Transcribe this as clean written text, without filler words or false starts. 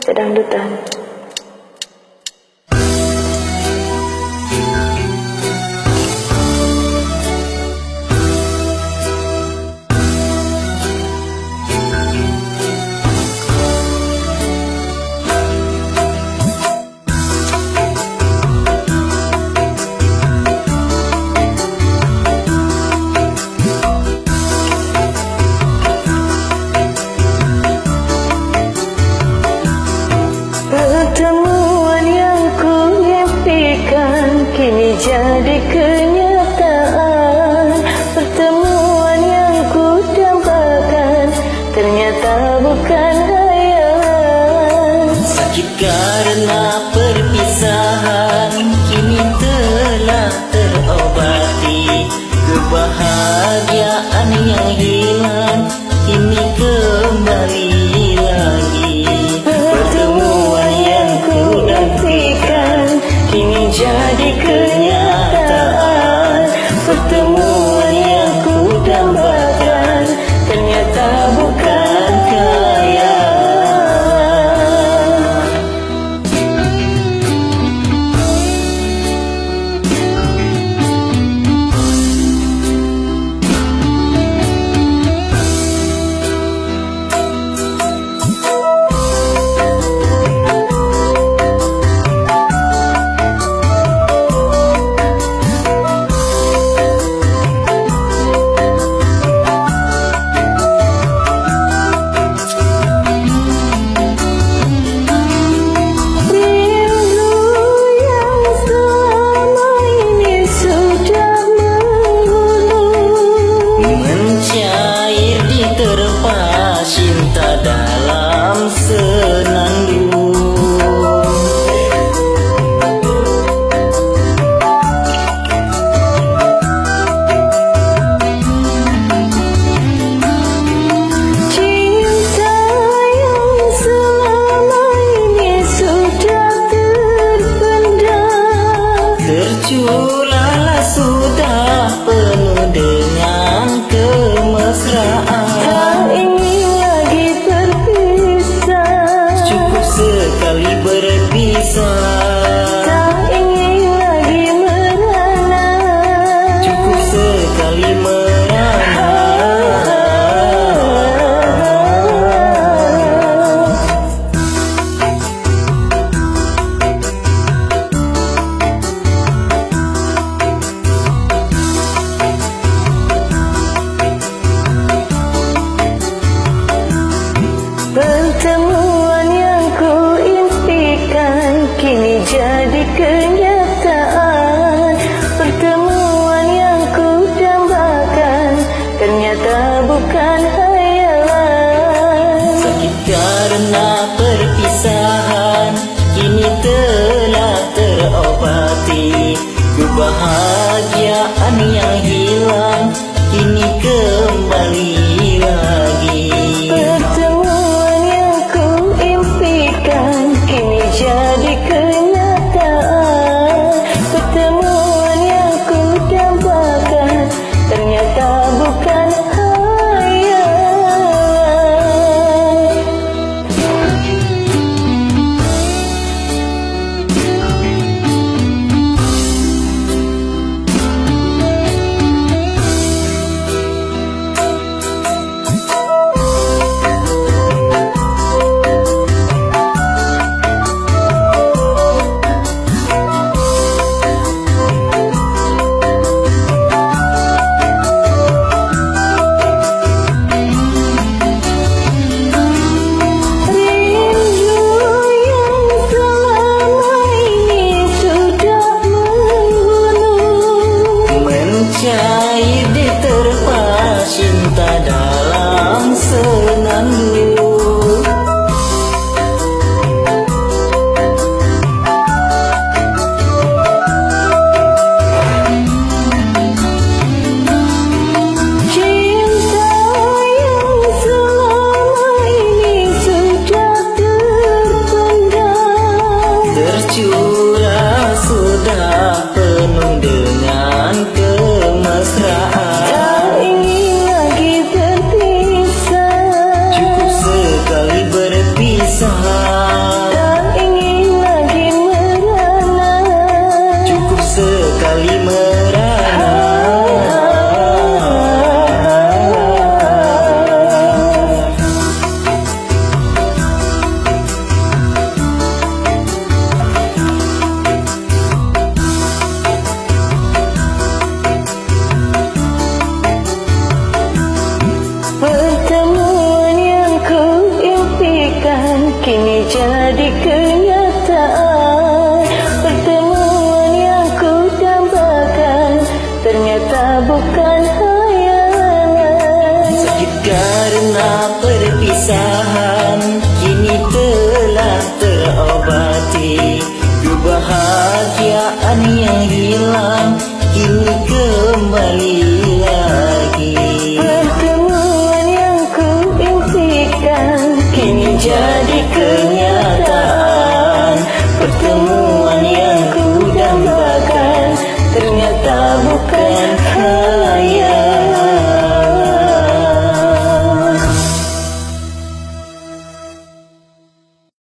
kedangdutan. Pertemuan yang ku impikan kini jadi kenyataan. Pertemuan yang ku dambakan ternyata bukan hayalan. Sakit karena perpisahan kini telah terobati. Kebahagiaan yang hilang kini kembali lagi. Pertemuan yang ku nantikan kini jadi kenyataan. Pertemuan yang ku dambakan ternyata bukan hayalan. mencair diterpa cinta dalam senandung. Cinta yang selama ini sudah terpendam, Tercurahlah sudah penuh dengan kemesraan. tak ingin lagi berpisah, Cukup sekali berpisah, tak ingin lagi merana. cukup sekali merana. Pertemuan yang ku impikan kini jadi kenyataan. Pertemuan yang ku dambakan ternyata bukan hayalan. Sakit karena perpisahan kini telah terobati. Kebahagiaan yang hilang kini kembali lagi. Pertemuan yang ku impikan kini jadi kenyataan. jadi kenyataan. Pertemuan yang ku dambakan ternyata bukan hayangan. Sakit karena perpisahan kini telah terobati. Kebahagiaan yang hilang kini kembali lagi. Pertemuan yang ku impikan Kini jadi kenyataan. Pertemuan yang ku dambakan ternyata bukan